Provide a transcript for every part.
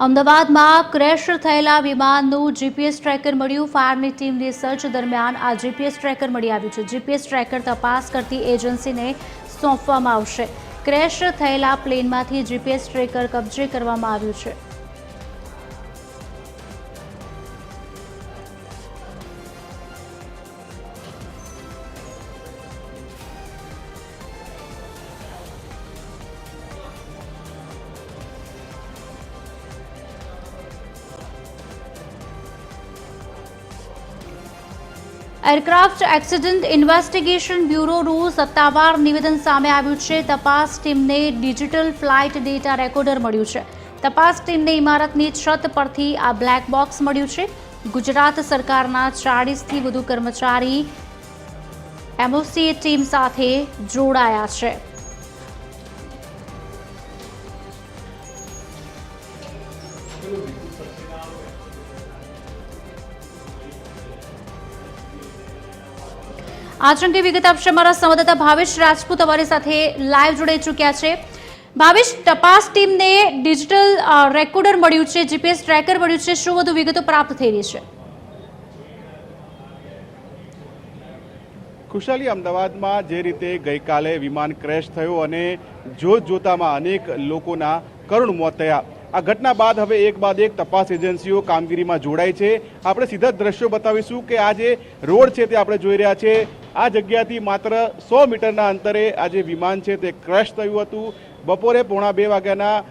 અમદાવાદમાં ક્રેશ થયેલા વિમાનનું GPS tracker મળ્યું. ફાયરની ટીમની સર્ચ દરમિયાન આ જીપીએસ ટ્રેકર મળી આવ્યું છે. જીપીએસ ટ્રેકર તપાસ કરતી એજન્સીને સોંપવામાં આવશે. ક્રેશ થયેલા પ્લેનમાંથી જીપીએસ ટ્રેકર કબજે કરવામાં આવ્યું છે. એરક્રાફ્ટ એક્સિડન્ટ ઇન્વેસ્ટિગેશન બ્યુરોનું સત્તાવાર નિવેદન સામે આવ્યું છે. તપાસ ટીમને ડિજિટલ ફ્લાઇટ ડેટા રેકોર્ડર મળ્યું છે. તપાસ ટીમને ઇમારતની છત પરથી આ બ્લેક બોક્સ મળ્યું છે. ગુજરાત સરકારના 40થી વધુ કર્મચારી એમઓસી ટીમ સાથે જોડાયા છે. आज अंगे विगत आपसे हमारा संवाददाता भावेश राजपूत हमारे साथ लाइव जुड़े चुक्या है. भावेश, तपास टीम ने डिजिटल रेकॉर्डर मळ्યું છે, जीपीएस ट्रेकर मळ્યું છે, શું વધુ વિગતો પ્રાપ્ત થઈ રહી છે? ખુશાલી, અમદાવાદમાં જે રીતે ગઈકાલે વિમાન ક્રેશ થયો અને જોતજોતામાં અનેક લોકોના કરુણ મોત થયા, આ ઘટના બાદ હવે એક બાદ એક તપાસ એજન્સીઓ કામગીરીમાં જોડાઈ છે. આપણે સીધા દ્રશ્યો બતાવીશું કે આ જે રોડ છે તે આપણે જોઈ રહ્યા છે. આ જગ્યાથી માત્ર 100 મીટરના અંતરે આ જે વિમાન છે તે ક્રેશ થયું હતું. બપોરે 1:45 વાગ્યાના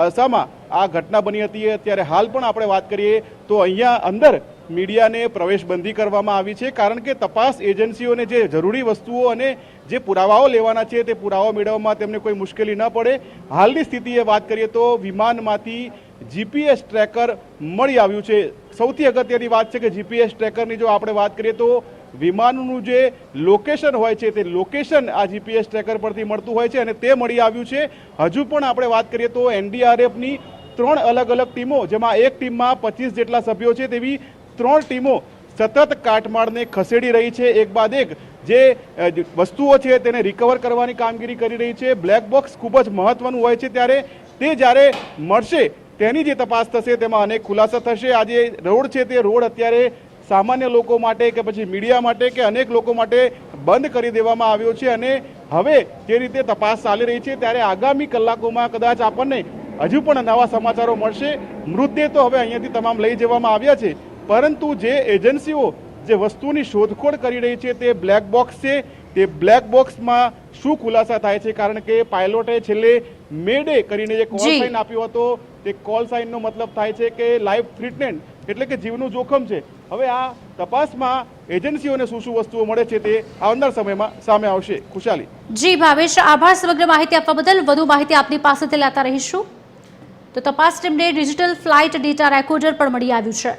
અરસામાં આ ઘટના બની હતી. ત્યારે હાલ પણ આપણે વાત કરીએ તો અહીંયા અંદર મીડિયાને પ્રવેશબંધી કરવામાં આવી છે, કારણ કે તપાસ એજન્સીઓને જે જરૂરી વસ્તુઓ અને જે પુરાવાઓ લેવાના છે તે પુરાવા મેળવવામાં તેમને કોઈ મુશ્કેલી ન પડે. હાલની સ્થિતિએ વાત કરીએ તો વિમાનમાંથી જીપીએસ ટ્રેકર મળી આવ્યું છે. સૌથી અગત્યની વાત છે કે જીપીએસ ટ્રેકરની જો આપણે વાત કરીએ તો વિમાનનું જે લોકેશન હોય છે તે લોકેશન આ જીપીએસ ટ્રેકર પરથી મળતું હોય છે અને તે મળી આવ્યું છે. હજુ પણ આપણે વાત કરીએ તો એનડીઆરએફની 3 અલગ અલગ ટીમો, જેમાં એક ટીમમાં 25 જેટલા સભ્યો છે, તેવી 3 ટીમો સતત કાટમાળને ખસેડી રહી છે. એક બાદ એક જે વસ્તુઓ છે તેને રિકવર કરવાની કામગીરી કરી રહી છે. બ્લેક બોક્સ ખૂબ જ મહત્વનું હોય છે, ત્યારે તે જ્યારે મળશે તેની જે તપાસ થશે તેમાં અનેક ખુલાસા થશે. આ જે રોડ છે તે રોડ અત્યારે સામાન્ય લોકો માટે કે પછી મીડિયા માટે કે અનેક લોકો માટે બંધ કરી દેવામાં આવ્યો છે અને હવે જે રીતે તપાસ ચાલી રહી છે ત્યારે આગામી કલાકોમાં કદાચ આપણને હજુ પણ નવા સમાચારો મળશે. મૃતદેહ તો હવે અહીંયાથી તમામ લઈ જવામાં આવ્યા છે, પરંતુ જે એજન્સીઓ જે વસ્તુની શોધખોળ કરી રહી છે તે બ્લેક બોક્સ છે. તે બ્લેક બોક્સમાં શું ખુલાસા થાય છે, કારણ કે પાયલોટે છેલ્લે મેડે કરીને જે કોલ સાઇન આપ્યો હતો તે કોલ સાઇનનો મતલબ થાય છે કે લાઈફ થ્રેટનેડ, એટલે કે જીવનું જોખમ છે. હવે આ તપાસમાં એજન્સીઓને શું શું વસ્તુઓ મળે છે તે આવનાર સમયમાં સામે આવશે. ખુશાલી. જી ભાવેશ, આભાર સમગ્ર માહિતી આપવા બદલ. વધુ માહિતી આપની પાસેથી લેતા રહીશું. તો તપાસ ટીમને ડિજિટલ ફ્લાઇટ ડેટા રેકોર્ડર પણ મળી આવ્યું છે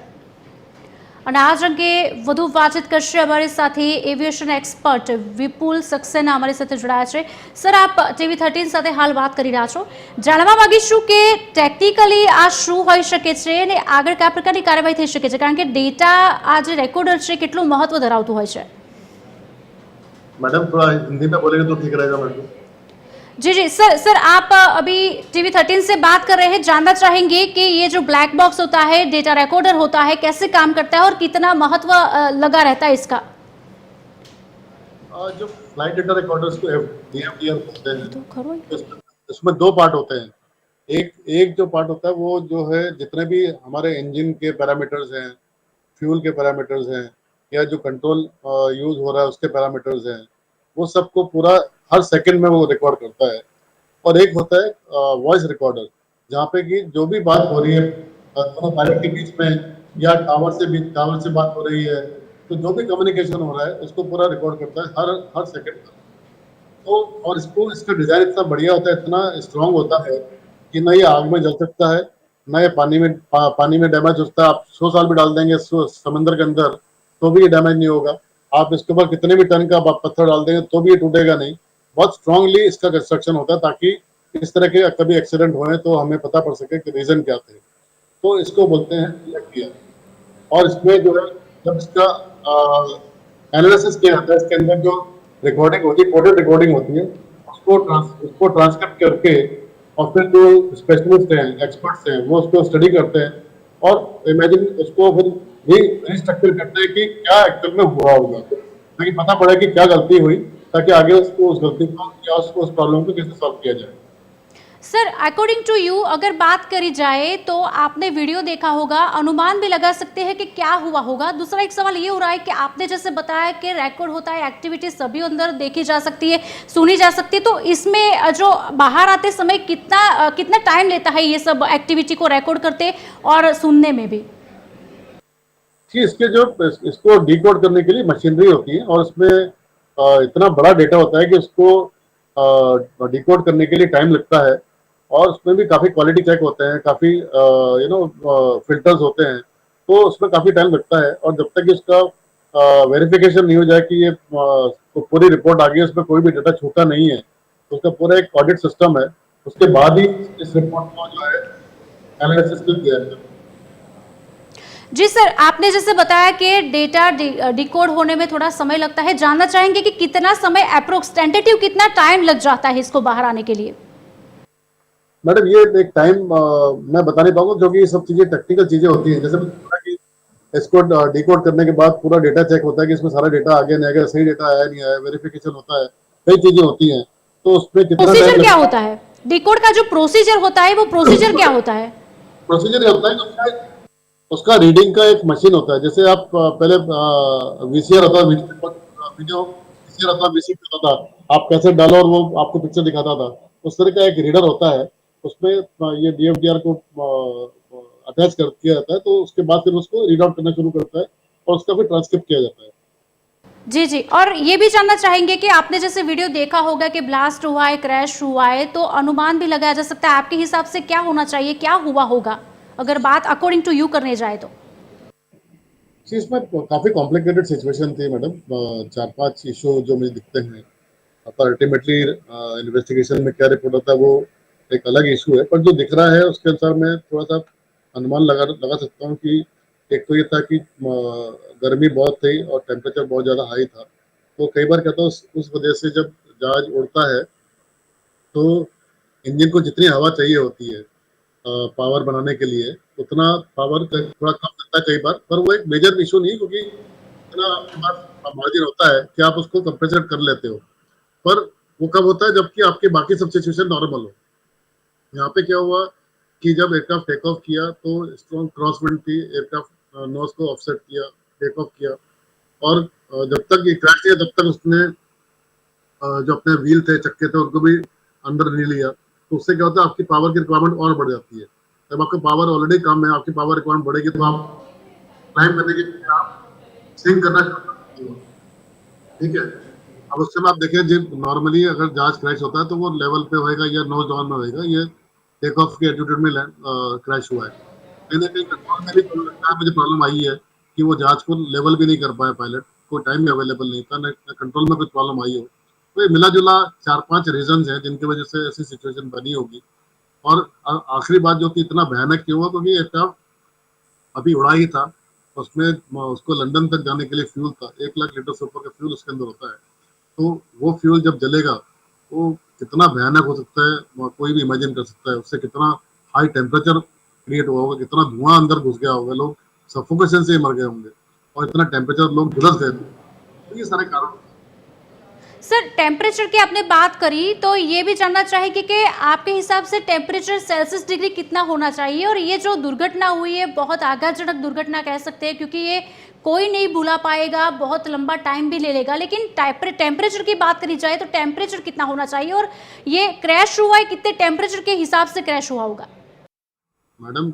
અને આ જ અંગે વધુ વાતચીત કરશે અમારી સાથે એવિએશન એક્સપર્ટ વિપુલ સક્સેના અમારી સાથે જોડાયા છે. સર, આપ ટીવી 13 સાથે હાલ વાત કરી રહ્યા છો. જાણવા માંગીશું કે ટેકનિકલી આ શું હોઈ શકે છે અને આગળ કયા પ્રકારની કાર્યવાહી થઈ શકે છે, કારણ કે ડેટા આ જે રેકોર્ડર છે કેટલું મહત્વ ધરાવતું હોય છે? मैडम थोड़ा हिंदी में बोलेंगे तो ठीक रहेगा मैडम. जी जी सर आप अभी टीवी 13 से बात कर रहे हैं. जानना चाहेंगे कि ये जो ब्लैक बॉक्स होता है, डेटा रिकॉर्डर होता है, कैसे काम करता है और कितना महत्व लगा रहता है इसका? जो फ्लाइट डेटा रिकॉर्डर्स को डीएमडीआर बोलते हैं, इसमें 2 पार्ट होते हैं. एक जो पार्ट होता है वो जो है जितने भी हमारे इंजन के पैरामीटर्स हैं, फ्यूल के पैरामीटर्स हैं या जो कंट्रोल यूज हो रहा है उसके पैरामीटर्स हैं, वो सबको पूरा हर सेकंड में वो रिकॉर्ड करता है. और एक होता है वॉइस रिकॉर्डर, जहाँ पे कि जो भी बात हो रही है दोनों पायलट के बीच में या टावर से बात हो रही है, तो जो भी कम्युनिकेशन हो रहा है उसको पूरा रिकॉर्ड करता है हर सेकंड में. तो और इसका डिजाइन इतना बढ़िया होता है, इतना स्ट्रांग होता है कि ना ये आग में जल सकता है, ना ये पानी में डैमेज होता है. आप 100 साल भी डाल देंगे समंदर के अंदर तो भी ये डैमेज नहीं होगा. आप इसके ऊपर कितने भी टन का पत्थर डाल देंगे तो भी ये टूटेगा नहीं. बहुत स्ट्रांगली इसका कंस्ट्रक्शन होता है ताकि इस तरह के कभी एक्सीडेंट हुए तो हमें पता पड़ सके कि रीजन क्या थे. तो इसको बोलते हैं ईएफटीआर. और इसमें जो है जब इसका एनालिसिस किया जाता है, इसके अंदर जो रिकॉर्डिंग होती है, कोडेड रिकॉर्डिंग होती है, उसको ट्रांसक्रिप्ट करके और फिर जो स्पेशलिस्ट हैं, एक्सपर्ट्स हैं, वो उसको स्टडी करते हैं और इमेजिन उसको फिर रिस्ट्रक्चर करते हैं कि क्या एक्चुअल में हुआ होगा, ताकि पता पड़े कि क्या गलती हुई, ताकि आगे उसको उस गलती को या उसको उस प्रॉब्लम को कैसे सॉल्व किया जाए। सर, अकॉर्डिंग टू यू अगर बात करी जाए तो आपने वीडियो देखा होगा, अनुमान भी लगा सकते हैं कि क्या हुआ होगा। दूसरा एक सवाल ये हो रहा है कि आपने जैसे बताया कि रिकॉर्ड होता है, एक्टिविटी सभी अंदर देखी जा सकती है, सुनी जा सकती है, तो इसमें जो बाहर आते समय कितना टाइम लेता है ये सब एक्टिविटी को रिकॉर्ड करते और सुनने में भी? जी, इसको डिकोड करने के लिए मशीनरी होती है और इसमें इतना बड़ा डेटा होता है कि उसको डिकोड करने के लिए टाइम लगता है और उसमें भी काफी क्वालिटी चेक होते हैं, काफी फिल्टर्स होते हैं, तो उसमें काफी टाइम लगता है। और जब तक कि उसका वेरिफिकेशन नहीं हो जाए कि ये तो पूरी रिपोर्ट आ गई, उसमें कोई भी डेटा छूटा नहीं है, तो उसका पूरा एक ऑडिट सिस्टम है, उसके बाद ही इस रिपोर्ट को जो है एनालिसिस किया जाता है। जी सर, आपने जैसे बताया कि डेटा डिकोड होने में थोड़ा समय लगता है, जानना चाहेंगे कि कितना समय अप्रोक्स टेंटेटिव कितना टाइम लग जाता है इसको बाहर आने के लिए? मैडम ये एक टाइम मैं बता नहीं पाऊंगा, क्योंकि ये सब चीजें टेक्निकल चीजें होती हैं। जैसे मैंने कहा कि इसको डिकोड करने के बाद पूरा डेटा चेक होता है कि इसमें सारा डेटा आ गया नहीं आया, सही डेटा आया नहीं आया, वेरिफिकेशन होता है, कई चीजें होती हैं, तो उसमें कितना टाइम प्रोसीजर क्या लगता होता है? डिकोड का जो प्रोसीजर होता है वो प्रोसीजर क्या होता है? प्रोसीजर ये होता है कि उसका रीडिंग का एक मशीन होता है। जैसे आप पहले वीसीआर होता है, वीडियो वीसीआर होता है, वीसीपी होता था, आप कैसे डालो और वो आपको पिक्चर दिखाता था, उस तरह का एक रीडर होता है, उसमें ये डीएफडीआर को अटैच कर किया जाता है, तो उसके बाद फिर उसको रीड आउट करना शुरू करता है और उसका फिर ट्रांसक्रिप्ट किया जाता है। जी जी, और ये भी जानना चाहेंगे कि आपने जैसे वीडियो देखा होगा कि ब्लास्ट हुआ है, क्रैश हुआ है, तो अनुमान भी लगाया जा सकता है आपके हिसाब से क्या होना चाहिए, क्या हुआ होगा अगर बात अकॉर्डिंग टू यू करने जाए तो? जी, इसमें काफी कॉम्प्लिकेटेड सिचुएशन थी मैडम, 4-5 इशू जो मुझे दिखते हैं, पर अल्टीमेटली इन्वेस्टिगेशन में क्या रिपोर्ट होता है वो एक अलग इशू है, पर जो दिख रहा है उसके अनुसार मैं थोड़ा सा अनुमान लगा सकता हूँ कि एक तो ये था कि गर्मी बहुत थी और टेम्परेचर बहुत ज़्यादा हाई था, तो कई बार क्या था उस वजह से जब जहाज उड़ता है तो इंजन को जितनी हवा चाहिए होती है पावर बनाने के लिए, उतना पावर थोड़ा कम लगता है कई बार, पर वो एक मेजर इशू नहीं, क्योंकि इतना आपके पास मार्जिन होता है कि आप उसको कंपेंसेट कर लेते हो। पर वो कब होता है जबकि आपके बाकी सब सिचुएशन नॉर्मल हो। यहाँ पे क्या हुआ कि जब एयरक्राफ्ट टेक ऑफ किया तो स्ट्रॉन्ग क्रॉस विंड थी, एयरक्राफ्ट नोज को ऑफसेट किया, टेक ऑफ किया, और जब तक ये क्रैश किया तब तक उसने जो अपने व्हील थे, चक्के थे, उनको भी अंदर नहीं लिया, तो उससे क्या होता है आपकी पावर की रिक्वायरमेंट और बढ़ जाती है। जब आपका पावर ऑलरेडी कम है, आपकी पावर रिक्वायरमेंट बढ़ेगी तो आप क्लाइम करने के लिए आप स्विंग करना शुरू करते हो। ठीक है, अब उस समय आप देखें जब नॉर्मली अगर जहाज क्रैश होता है तो वो लेवल पे होएगा या नोज डाउन में होएगा, ये टेक ऑफ के एल्टीट्यूड में क्रैश हुआ है। कहीं ना कहीं कंट्रोल में भी लगता है मुझे प्रॉब्लम आई है कि वो जहाज को लेवल भी नहीं कर पाया पायलट, कोई टाइम भी अवेलेबल नहीं था, न कंट्रोल में कुछ प्रॉब्लम आई हो। तो ये मिला जुला 4-5 रीजन है जिनकी वजह से ऐसी सिचुएशन बनी होगी। और आखिरी बात जो कि इतना भयानक क्यों हुआ, क्योंकि एयरक्राफ्ट अभी उड़ा ही था, उसमें उसको लंदन तक जाने के लिए फ्यूल था, 1 लाख लीटर से ऊपर का फ्यूल उसके अंदर होता है, तो वो फ्यूल जब जलेगा वो कितना भयानक हो सकता है कोई भी इमेजिन कर सकता है। उससे कितना हाई टेम्परेचर क्रिएट हुआ होगा, कितना धुआं अंदर घुस गया होगा, लोग सफोकेशन से ही मर गए होंगे, और इतना टेम्परेचर लोग झुलस गए थे, तो ये सारे कारण। सर, टेम्परेचर की आपने बात करी तो ये भी जानना चाहेंगे कि आपके हिसाब से टेम्परेचर सेल्सियस डिग्री कितना होना चाहिए? और ये जो दुर्घटना हुई है बहुत आघातजनक दुर्घटना कह सकते हैं, क्योंकि ये कोई नहीं भूला पाएगा, बहुत लंबा टाइम भी ले लेगा, लेकिन टेम्परेचर की बात करी जाए तो टेम्परेचर कितना होना चाहिए? और ये क्रैश हुआ है कितने टेम्परेचर के हिसाब से क्रैश हुआ होगा? मैडम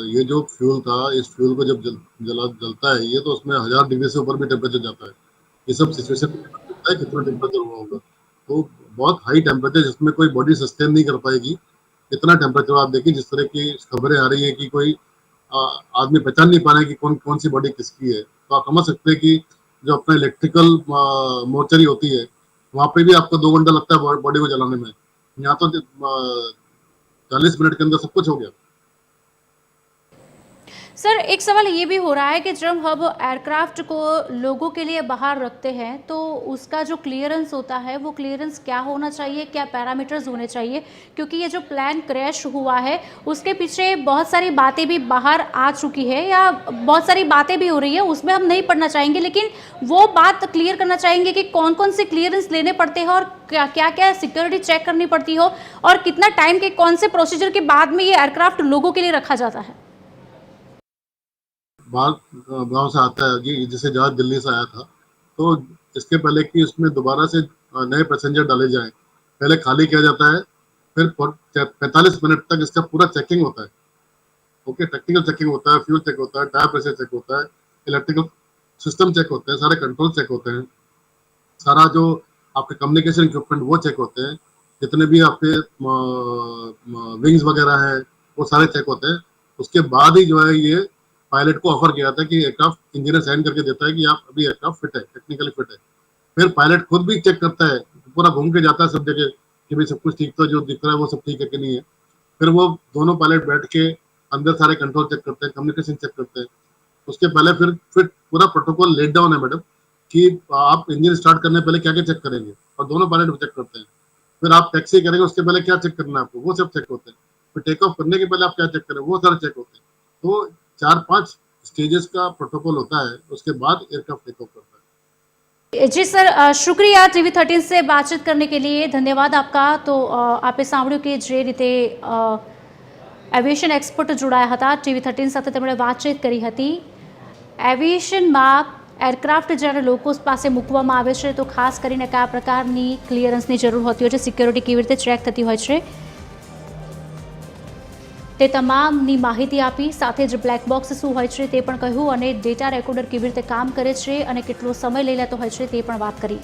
ये जो फ्यूल था, इस फ्यूल को जब जलता है ये, तो उसमें 1000 डिग्री से ऊपर भी टेम्परेचर जाता है। ये सब सिचुएशन है कितना टेम्परेचर हुआ होगा, तो बहुत हाई टेम्परेचर जिसमें कोई बॉडी सस्टेन नहीं कर पाएगी। इतना टेम्परेचर आप देखिए, जिस तरह की खबरें आ रही है कि कोई आदमी पहचान नहीं पा रहे कि कौन कौन सी बॉडी किसकी है, तो आप समझ सकते हैं कि जो अपना इलेक्ट्रिकल मोर्चरी होती है वहां पे भी आपको 2 घंटा लगता है बॉडी को जलाने में, यहाँ तो 40 मिनट के अंदर सब कुछ हो गया। सर, एक सवाल ये भी हो रहा है कि जब हम एयरक्राफ्ट को लोगों के लिए बाहर रखते हैं तो उसका जो क्लियरेंस होता है वो क्लियरेंस क्या होना चाहिए, क्या पैरामीटर्स होने चाहिए? क्योंकि ये जो प्लान क्रैश हुआ है उसके पीछे बहुत सारी बातें भी बाहर आ चुकी है या बहुत सारी बातें भी हो रही है, उसमें हम नहीं पढ़ना चाहेंगे, लेकिन वो बात क्लियर करना चाहेंगे कि कौन कौन से क्लियरेंस लेने पड़ते हैं और क्या क्या सिक्योरिटी चेक करनी पड़ती हो और कितना टाइम के कौन से प्रोसीजर के बाद में ये एयरक्राफ्ट लोगों के लिए रखा जाता है। बाहर गांव से आता है कि जैसे जहाज दिल्ली से आया था, तो इसके पहले कि उसमें दोबारा से नए पैसेंजर डाले जाएं, पहले खाली किया जाता है, फिर 45 मिनट तक इसका पूरा चेकिंग होता है। ओके, टेक्निकल चेकिंग होता है, फ्यूल चेक होता है, टायर प्रेशर चेक होता है, इलेक्ट्रिकल सिस्टम चेक होते हैं, सारे कंट्रोल चेक होते हैं, सारा जो आपके कम्युनिकेशन इक्विपमेंट वो चेक होते हैं, जितने भी आपके विंग्स वगैरह है वो सारे चेक होते हैं। उसके बाद ही जो है ये पायलट को ऑफर किया था कि एयरक्राफ्ट इंजीनियर साइन करके देता है कि आप अभी एयरक्राफ्ट फिट है, टेक्निकली फिट है। फिर पायलट खुद भी चेक करता है, पूरा घूम के जाता है सब जगह कि भाई सब कुछ ठीक, तो जो दिख रहा है वो सब ठीक है कि नहीं है। फिर वो दोनों पायलट बैठ के अंदर सारे कंट्रोल चेक करते हैं, कम्युनिकेशन चेक करते हैं। उसके पहले फिर पूरा प्रोटोकॉल लेट डाउन है मैडम कि आप इंजन स्टार्ट करने पहले क्या क्या चेक करेंगे, और दोनों पायलट चेक करते हैं। फिर आप टैक्सी करेंगे उसके पहले क्या चेक करना है आपको, वो सब चेक होते हैं। फिर टेक ऑफ करने के पहले आप क्या चेक करें, वो सारे चेक होते हैं। तो 4-5 स्टेजेस का प्रोटोकॉल होता है, उसके बाद एयरक्राफ्ट टेक ऑफ करता है। जी सर, शुक्रिया ટીવી 13 से बातचीत करने के लिए, धन्यवाद आपका। तो आपे સાંભળ્યું કે જે રીતે એવિએશન એક્સપર્ટ જોડાયા હતા, ટીવી 13 સાથે તેમણે વાતચીત કરી હતી। એવિએશનમાં એરક્રાફ્ટ જ્યારે લોકો પાસે મૂકવામાં આવે છે તો ખાસ કરીને કયા પ્રકારની ક્લિયરન્સની જરૂર હોતી હોય છે, સિક્યોરિટી કેવી રીતે ચેક થતી હોય છે, તે તમામની માહિતી આપી। સાથે જ બ્લેક બોક્સ શું હોય છે તે પણ કહ્યું અને ડેટા રેકોર્ડર કેવી રીતે કામ કરે છે અને કેટલો સમય લઈ લેતો હોય છે તે પણ વાત કરી।